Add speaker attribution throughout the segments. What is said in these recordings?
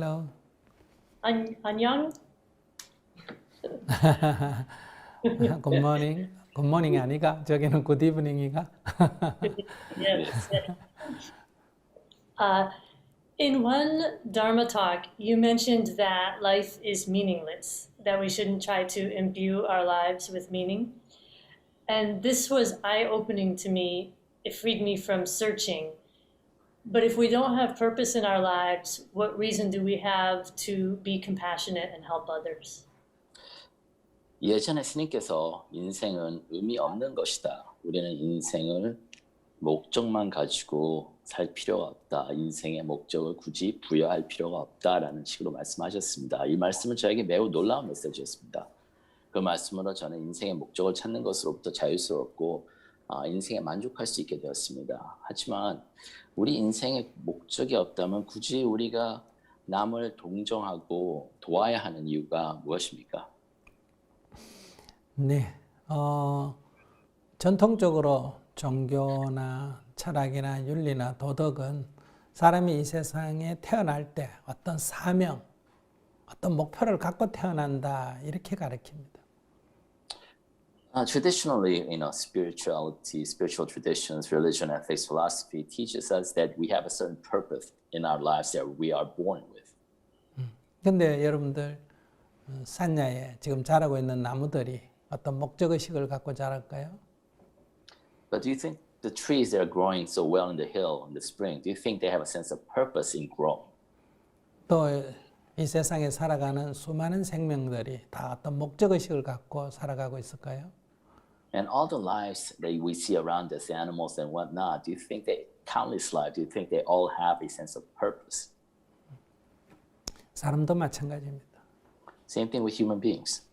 Speaker 1: Hello.
Speaker 2: 안녕?
Speaker 1: Good morning. Good morning 아니가? 저기는 good evening이가?
Speaker 2: Yes. In one Dharma talk, you mentioned that life is meaningless, that we shouldn't try to imbue our lives with meaning. And this was eye-opening to me. It freed me from searching. But if we don't have purpose in our lives, what reason do we have to be compassionate and help others?
Speaker 3: 예전에 스님께서 인생은 의미 없는 것이다. 우리는 인생을 목적만 가지고 살 필요가 없다. 인생의 목적을 굳이 부여할 필요가 없다라는 식으로 말씀하셨습니다. 이 말씀은 저에게 매우 놀라운 메시지였습니다. 그 말씀으로 저는 인생의 목적을 찾는 것으로부터 자유스럽고 인생에 만족할 수 있게 되었습니다. 하지만 우리 인생의 목적이 없다면 굳이 우리가 남을 동정하고 도와야 하는 이유가 무엇입니까?
Speaker 1: 네, 전통적으로 종교나 철학이나 윤리나 도덕은 사람이 이 세상에 태어날 때 어떤 사명, 어떤 목표를 갖고 태어난다 이렇게 가르칩니다.
Speaker 3: Traditionally, spirituality, spiritual traditions, religion, ethics, philosophy teaches us that we have a certain purpose in our lives that we are born with.
Speaker 1: 근데 여러분들 산야에 지금 자라고 있는 나무들이 어떤 목적의식을 갖고 자랄까요?
Speaker 3: But do you think the trees that are growing so well in the hill in the spring, do you think they have a sense of purpose in growing?
Speaker 1: 또 이 세상에 살아가는 수많은 생명들이 다 어떤 목적의식을 갖고 살아가고 있을까요?
Speaker 3: And all the lives that we see around us, animals and whatnot, do you think that countless lives, do you think they all have a sense of purpose?
Speaker 1: 사람도 마찬가지입니다.
Speaker 3: Same thing with human beings.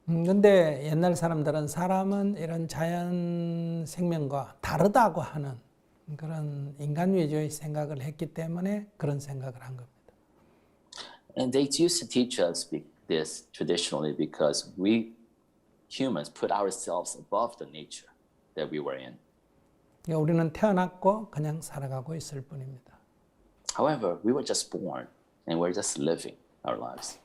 Speaker 1: 근데 옛날 사람들은 사람은 이런 자연 생명과 다르다고 하는 그런 인간 위주의 생각을 했기 때문에 그런 생각을 한 겁니다.
Speaker 3: And they used to teach us this traditionally because we humans put ourselves above the nature that we were in.
Speaker 1: 우리는 태어났고 그냥 살아가고 있을 뿐입니다.
Speaker 3: However, we were just born and we're just living our lives.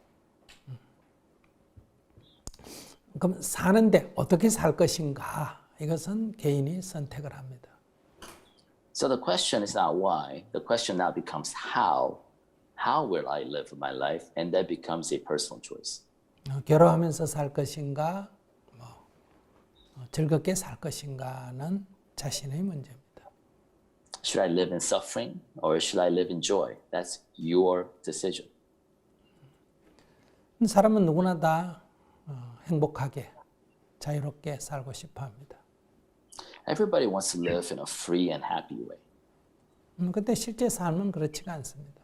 Speaker 1: 그럼 사는데 어떻게 살 것인가? 이것은 개인이 선택을 합니다.
Speaker 3: So the question is not why. The question now becomes how. How will I live my life? And that becomes a personal choice.
Speaker 1: 결혼하면서 살 것인가? 즐겁게 살 것인가는 자신의 문제입니다.
Speaker 3: Should I live in suffering or should I live in joy? That's your decision.
Speaker 1: 사람은 누구나 다 행복하게, 자유롭게 살고 싶어 합니다.
Speaker 3: Everybody wants to live in a free and happy way.
Speaker 1: 근데 실제 삶은 그렇지가 않습니다.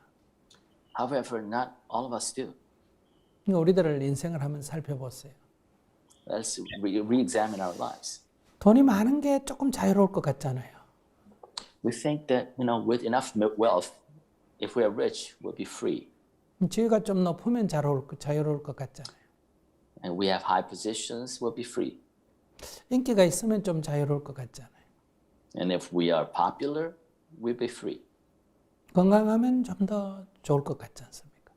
Speaker 3: However, not all of us do.
Speaker 1: 우리들을 인생을 한번 살펴보세요.
Speaker 3: Let's re-examine our lives.
Speaker 1: 돈이 많은 게 조금 자유로울 것 같잖아요.
Speaker 3: We think that, with enough wealth, if we are rich, we'll be free.
Speaker 1: 지위가 좀 높으면 자유로울 것 같잖아요.
Speaker 3: And we have high positions, we'll be free.
Speaker 1: 인기가 있으면 좀 자유로울 것 같잖아요.
Speaker 3: And if we are popular, we'll be free.
Speaker 1: 건강하면 좀 더 좋을 것 같지 않습니까?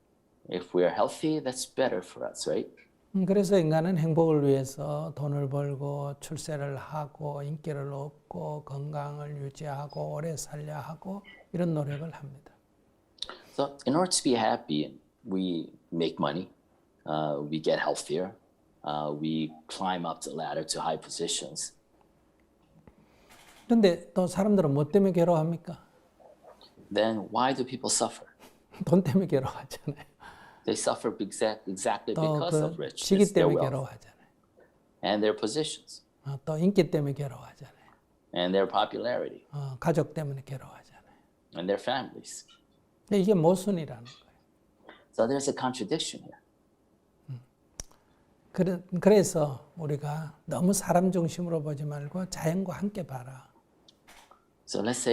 Speaker 3: If we are healthy, that's better for us, right?
Speaker 1: 그래서 인간은 행복을 위해서 돈을 벌고 출세를 하고 인기를 얻고 건강을 유지하고 오래 살려 하고 이런 노력을 합니다.
Speaker 3: So in order to be happy, we make money, we get healthier, we climb up the ladder to high positions.
Speaker 1: 그런데 또 사람들은 뭐 때문에 괴로워합니까?
Speaker 3: Then why do people suffer?
Speaker 1: 돈 때문에 괴로워하잖아요.
Speaker 3: They suffer exactly
Speaker 1: 또
Speaker 3: because of
Speaker 1: 그
Speaker 3: richness,
Speaker 1: 직위
Speaker 3: their
Speaker 1: 때문에
Speaker 3: wealth,
Speaker 1: 괴로워하잖아요.
Speaker 3: and their positions,
Speaker 1: 또 인기 때문에 괴로워하잖아요.
Speaker 3: and their popularity,
Speaker 1: 가족 때문에 괴로워하잖아요.
Speaker 3: and their families.
Speaker 1: 근데 이게 모순이라는 거예요.
Speaker 3: So there's a contradiction here.
Speaker 1: 그래서 우리가 너무 사람 중심으로 보지 말고 자연과 함께 봐라.
Speaker 3: So let's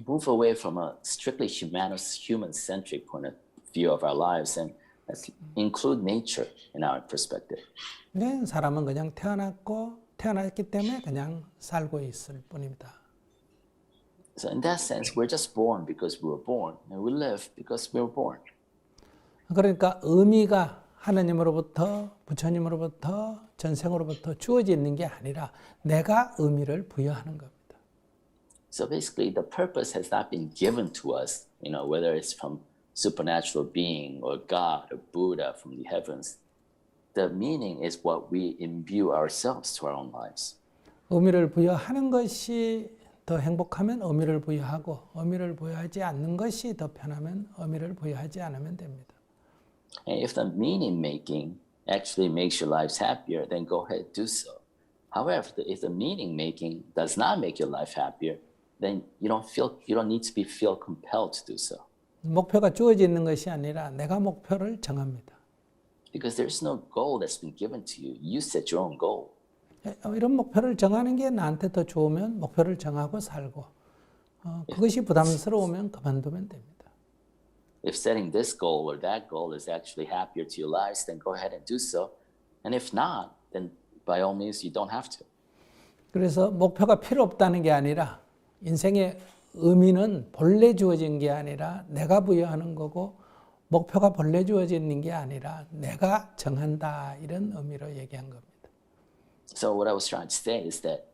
Speaker 3: move away from a strictly human-centric point of view of our lives and let's include nature in our perspective.
Speaker 1: 네, 사람은 그냥 태어났기 때문에 그냥 살고 있을 뿐입니다.
Speaker 3: So in that sense, we're just born because we were born, and we live because we were born.
Speaker 1: 그러니까 의미가 하나님으로부터 부처님으로부터 전생으로부터 주어져 있는 게 아니라 내가 의미를 부여하는 겁니다.
Speaker 3: So basically, the purpose has not been given to us, whether it's from supernatural being or God or Buddha from the heavens. The meaning is what we imbue ourselves to our own lives.
Speaker 1: 의미를 부여하는 것이 더 행복하면 의미를 부여하고 의미를 부여하지 않는 것이 더 편하면 의미를 부여하지 않으면 됩니다.
Speaker 3: And if the meaning making actually makes your lives happier, then go ahead and do so. However, if the meaning making does not make your life happier, then you don't need to feel compelled to do so.
Speaker 1: 목표가 주어져 있는 것이 아니라 내가 목표를 정합니다.
Speaker 3: Because there's no goal that's been given to you. You set your own goal.
Speaker 1: 이런 목표를 정하는 게 나한테 더 좋으면 목표를 정하고 살고 그것이 부담스러우면 그만두면 됩니다.
Speaker 3: If setting this goal or that goal is actually happier to your lives, then go ahead and do so. And if not, then by all means you don't have to.
Speaker 1: 그래서 목표가 필요 없다는 게 아니라 인생의 의미는 본래 주어진 게 아니라 내가 부여하는 거고 목표가 본래 주어져 있는 게 아니라 내가 정한다 이런 의미로 얘기한 겁니다.
Speaker 3: So what I was trying to say is that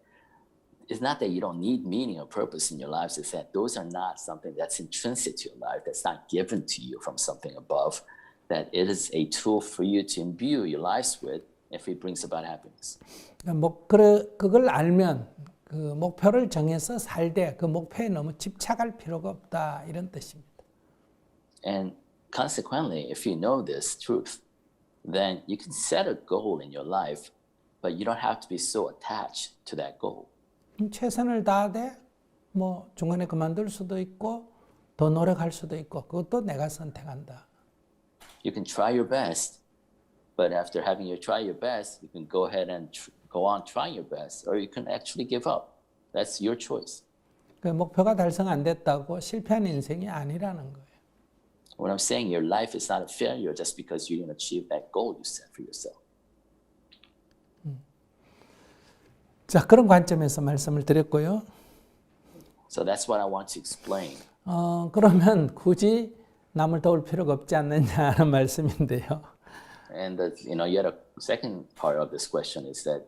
Speaker 3: it's not that you don't need meaning or purpose in your lives, it's that those are not something that's intrinsic to your life, that's not given to you from something above, that it is a tool for you to imbue your lives with if it brings about happiness.
Speaker 1: 그걸 알면 그 목표를 정해서 살되 그 목표에 너무 집착할 필요가 없다 이런 뜻입니다.
Speaker 3: And consequently, if you know this truth, then you can set a goal in your life, but you don't have to be so attached to that goal.
Speaker 1: 최선을 다하되 뭐 중간에 그만둘 수도 있고 더 노력할 수도 있고 그것도 내가 선택한다.
Speaker 3: You can try your best, but after having you try your best, you can go ahead and go on trying your best, or you can actually give up. That's your choice.
Speaker 1: 그 목표가 달성 안 됐다고 실패한 인생이 아니라는 거예요.
Speaker 3: What I'm saying, your life is not a failure just because you didn't achieve that goal you set for yourself.
Speaker 1: 자, 그런 관점에서 말씀을 드렸고요.
Speaker 3: So that's what I want to explain.
Speaker 1: 그러면 굳이 남을 도울 필요가 없지 않느냐 하는 말씀인데요.
Speaker 3: And yet a second part of this question is that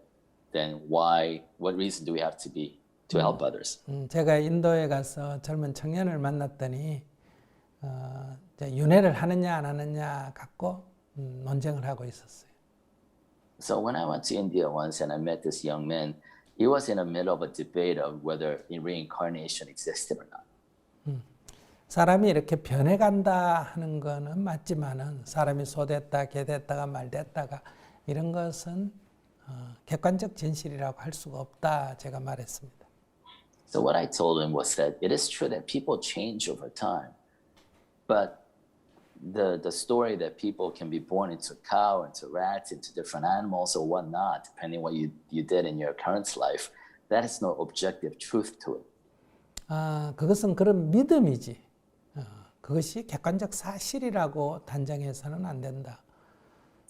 Speaker 3: then what reason do we have to help others?
Speaker 1: 제가 인도에 가서 젊은 청년을 만났더니 윤회를 하느냐 안 하느냐 갖고 논쟁을 하고 있었어요.
Speaker 3: So when I went to India once and I met this young man, he was in the middle of a debate of whether reincarnation existed or not.
Speaker 1: 사람이 이렇게 변해간다 하는 거는 맞지만은 사람이 소됐다, 개됐다가 말됐다가 이런 것은 객관적 진실이라고 할 수가 없다 제가 말했습니다.
Speaker 3: So what I told him was that it is true that people change over time, but the story that people can be born into a cow, into rats, into different animals or whatnot, depending what you did in your current life, that is no objective truth to it.
Speaker 1: 그것은 그런 믿음이지. 그것이 객관적 사실이라고 단정해서는 안 된다.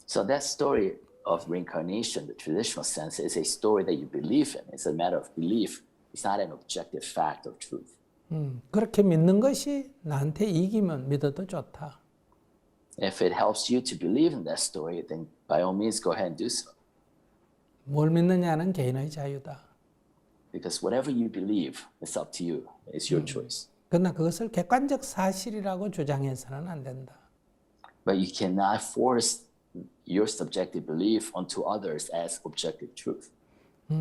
Speaker 3: So that story of reincarnation, the traditional sense, is a story that you believe in. It's a matter of belief. It's not an objective fact or truth.
Speaker 1: 그렇게 믿는 것이 나한테 이기면 믿어도 좋다.
Speaker 3: If it helps you to believe in that story, then by all means go ahead and do so.
Speaker 1: 뭘 믿느냐는 개인의 자유다.
Speaker 3: Because whatever you believe, it's up to you. It's your choice.
Speaker 1: 그러나 그것을 객관적 사실이라고 주장해서는 안 된다.
Speaker 3: But you cannot force your subjective belief onto others as objective truth.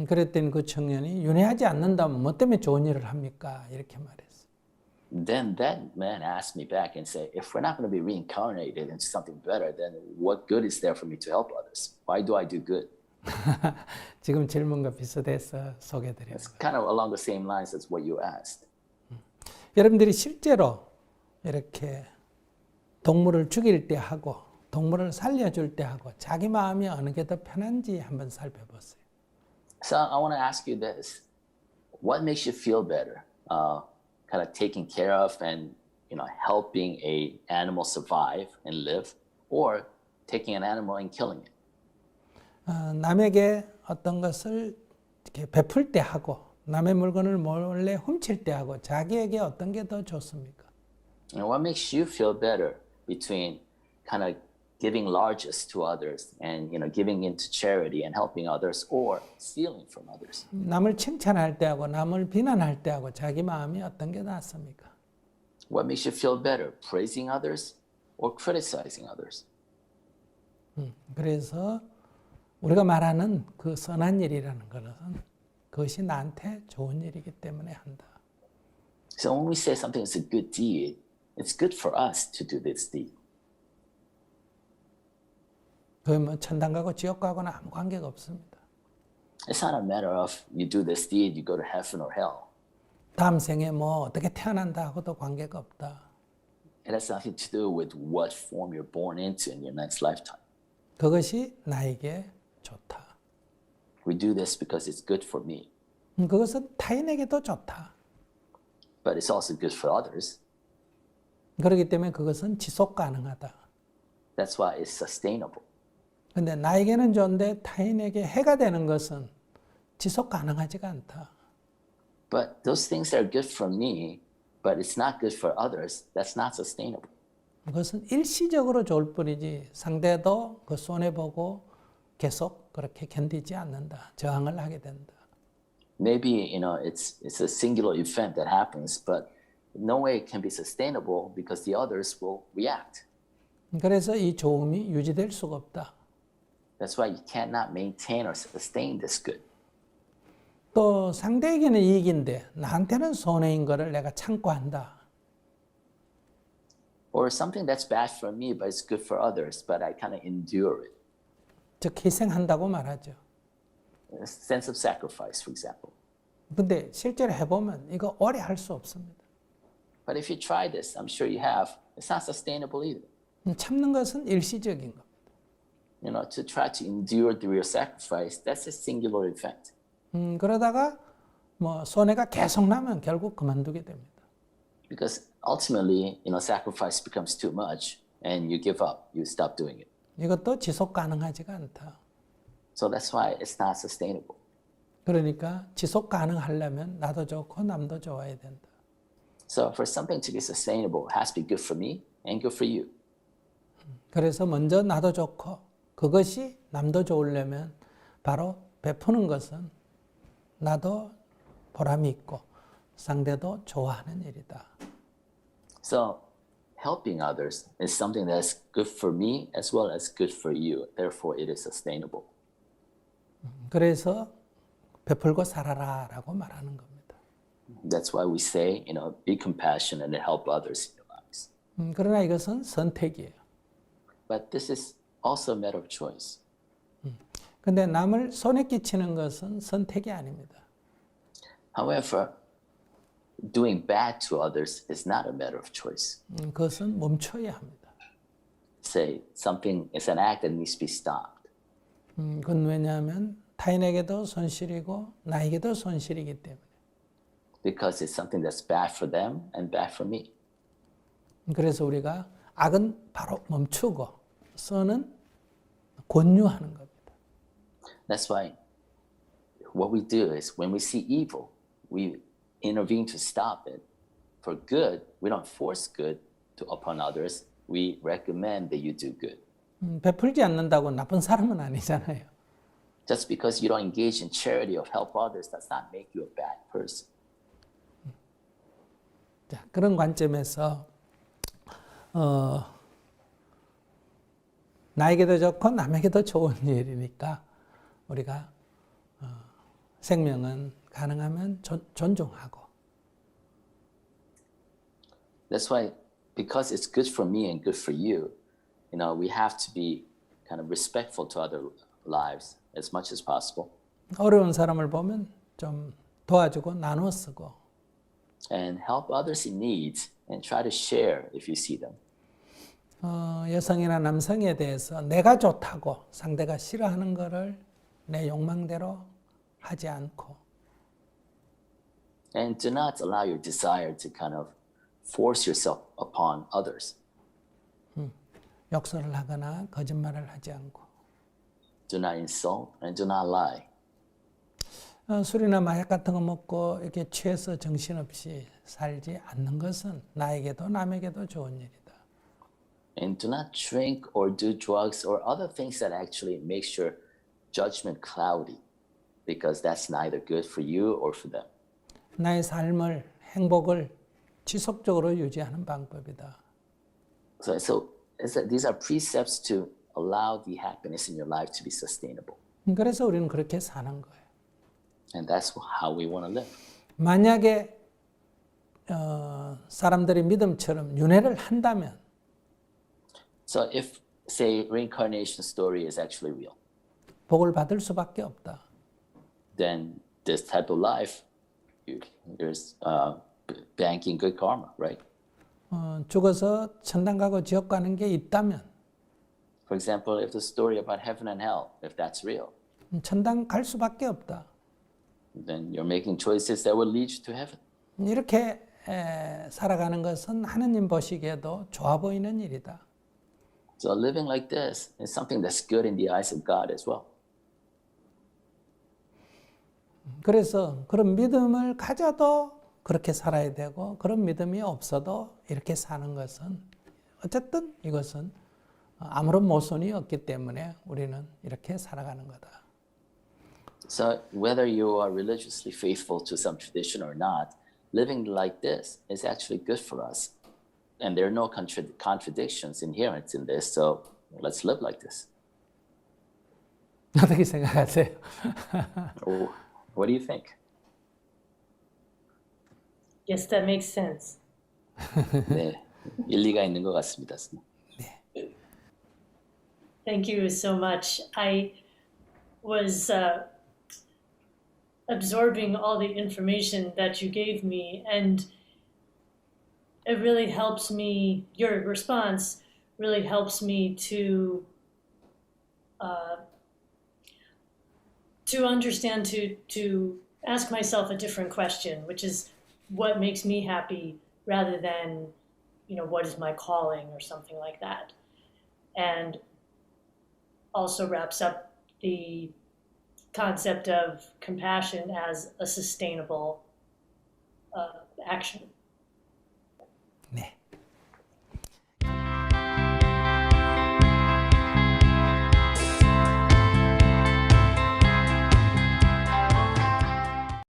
Speaker 1: 그랬더니 그 청년이 윤회하지 않는다면 뭐 때문에 좋은 일을 합니까? 이렇게 말했어.
Speaker 3: Then that man asked me back and said, if we're not going to be reincarnated into something better, then what good is there for me to help others? Why do I do good?
Speaker 1: 지금 질문과 비슷해서 소개드려요.
Speaker 3: It's kind of along the same lines as what you asked.
Speaker 1: 여러분들이 실제로 이렇게 동물을 죽일 때 하고 동물을 살려줄 때 하고 자기 마음이 어느 게 더 편한지 한번 살펴보세요.
Speaker 3: So I want to ask you this. What makes you feel better? Kind of taking care of and helping a animal survive and live, or taking an animal and killing it?
Speaker 1: 남에게 어떤 것을 이렇게 베풀 때 하고 남의 물건을 몰래 훔칠 때 하고 자기에게 어떤 게 더 좋습니까?
Speaker 3: And what makes you feel better between kind of giving largesse to others and giving into charity and helping others or stealing from others.
Speaker 1: 남을 칭찬할 때하고 남을 비난할 때하고 자기 마음이 어떤 게 낫습니까?
Speaker 3: What makes you feel better, praising others or criticizing others?
Speaker 1: 그래서 우리가 말하는 그 선한 일이라는 것은 그것이 나한테 좋은 일이기 때문에 한다.
Speaker 3: So when we say something is a good deed, it's good for us to do this deed.
Speaker 1: 그게 뭐 천당 가고 지옥 가고는 아무 관계가 없습니다.
Speaker 3: It's not a matter of you do this deed, you go to heaven or hell.
Speaker 1: 다음 생에 뭐 어떻게 태어난다 하고도 관계가 없다.
Speaker 3: It has nothing to do with what form you're born into in your next lifetime.
Speaker 1: 그것이 나에게 좋다.
Speaker 3: We do this because it's good for me,
Speaker 1: 그것은 타인에게도 좋다.
Speaker 3: but it's also good for others.
Speaker 1: 그렇기 때문에 그것은 지속 가능하다.
Speaker 3: That's why it's sustainable.
Speaker 1: 근데 나에게는 좋은데 타인에게 해가 되는 것은 지속 가능하지가 않다.
Speaker 3: But those things that are good for me, but it's not good for others, that's not sustainable.
Speaker 1: 그것은 일시적으로 좋을 뿐이지 상대도 그 손해보고 계속 그렇게 견디지 않는다. 저항을 하게 된다.
Speaker 3: Maybe it's a singular event that happens, but no way it can be sustainable because the others will react.
Speaker 1: 그래서 이 좋음이 유지될 수가 없다.
Speaker 3: That's why you cannot maintain or sustain this good.
Speaker 1: 또 상대에게는 이익인데 나한테는 손해인 것을 내가 참고 한다.
Speaker 3: Or something that's bad for me, but it's good for others, but I kind of endure it.
Speaker 1: 즉 희생한다고 말하죠.
Speaker 3: A sense of sacrifice, for example.
Speaker 1: 근데 실제로 해보면 이거 오래 할 수 없습니다.
Speaker 3: But if you try this, I'm sure you have, it's not sustainable either.
Speaker 1: 참는 것은 일시적인 겁니다.
Speaker 3: To try to endure through your sacrifice, that's a singular event.
Speaker 1: 그러다가 뭐 손해가 계속 나면 결국 그만두게 됩니다.
Speaker 3: Because ultimately, sacrifice becomes too much and you give up, you stop doing it.
Speaker 1: 이것도 지속 가능하지가 않다.
Speaker 3: So that's why it's not sustainable.
Speaker 1: 그러니까 지속 가능하려면 나도 좋고 남도 좋아야 된다.
Speaker 3: So for something to be sustainable, it has to be good for me and good for you.
Speaker 1: 그래서 먼저 나도 좋고 그것이 남도 좋으려면 바로 베푸는 것은 나도 보람이 있고 상대도 좋아하는 일이다.
Speaker 3: So helping others is something that's good for me as well as good for you. Therefore, it is sustainable.
Speaker 1: 그래서 베풀고 살아라라고 말하는 겁니다.
Speaker 3: That's why we say, be compassionate and help others in your lives.
Speaker 1: 그러나 이것은 선택이에요.
Speaker 3: But this is also a matter of choice.
Speaker 1: 근데 남을 손해 끼치는 것은 선택이 아닙니다.
Speaker 3: However, doing bad to others is not a matter of choice.
Speaker 1: 그것은 멈춰야 합니다.
Speaker 3: Say something is an act that needs to be stopped.
Speaker 1: 그건 왜냐하면 타인에게도 손실이고 나에게도 손실이기 때문에.
Speaker 3: Because it's something that's bad for them and bad for me.
Speaker 1: 그래서 우리가 악은 바로 멈추고 선은 권유하는 겁니다.
Speaker 3: That's why what we do is when we see evil, we intervene to stop it. For good, we don't force good upon others. We recommend that you do good.
Speaker 1: 베풀지 않는다고 나쁜 사람은 아니잖아요.
Speaker 3: Just because you don't engage in charity or help others does not make you a bad person.
Speaker 1: 자, 그런 관점에서 나에게도 좋고 남에게도 좋은 일이니까 우리가 생명은 가능하면 존중하고.
Speaker 3: That's why, because it's good for me and good for you, we have to be kind of respectful to other lives as much as possible.
Speaker 1: 어려운 사람을 보면 좀 도와주고 나눠 쓰고.
Speaker 3: And help others in need and try to share if you see them.
Speaker 1: 여성이나 남성에 대해서 내가 좋다고 상대가 싫어하는 거를 내 욕망대로 하지 않고.
Speaker 3: And do not allow your desire to kind of force yourself upon others.
Speaker 1: 욕설을 하거나 거짓말을 하지 않고.
Speaker 3: Do not insult and do not lie.
Speaker 1: 술이나 마약 같은 거 먹고 이렇게 취해서 정신없이 살지 않는 것은 나에게도 남에게도 좋은 일이다.
Speaker 3: And do not drink or do drugs or other things that actually makes your judgment cloudy, because that's neither good for you or for them.
Speaker 1: 나의 삶을, 행복을 지속적으로 유지하는 방법이다.
Speaker 3: So these are precepts to allow the happiness in your life to be sustainable.
Speaker 1: 그래서 우리는 그렇게 사는 거예요.
Speaker 3: And that's how we want to live.
Speaker 1: 만약에 사람들이 믿음처럼 윤회를 한다면
Speaker 3: So if, say, reincarnation story is actually real,
Speaker 1: 복을 받을 수밖에 없다.
Speaker 3: then this type of life, there's banking good karma, right?
Speaker 1: 죽어서 천당 가고 지옥 가는 게 있다면
Speaker 3: For example, if the story about heaven and hell, if that's real,
Speaker 1: 천당 갈 수밖에 없다.
Speaker 3: then you're making choices that will lead you to heaven.
Speaker 1: 이렇게 살아가는 것은 하느님 보시기에도 좋아 보이는 일이다.
Speaker 3: So living like this is something that's good in the eyes of God as well.
Speaker 1: 그래서 그런 믿음을 가져도 그렇게 살아야 되고 그런 믿음이 없어도 이렇게 사는 것은 어쨌든 이것은 아무런 모순이 없기 때문에 우리는 이렇게 살아가는 거다.
Speaker 3: So whether you are religiously faithful to some tradition or not, living like this is actually good for us. And there are no contradictions inherent in this, so let's live like this.
Speaker 1: 어떻게 생각하세요?
Speaker 3: What do you think?
Speaker 2: Yes, that makes sense.
Speaker 3: 네, 일리가 있는 것 같습니다.
Speaker 2: Thank you so much. I was absorbing all the information that you gave me, and it really helps me, your response really helps me to understand, to ask myself a different question, which is what makes me happy rather than, what is my calling or something like that. And also wraps up the concept of compassion as a sustainable action.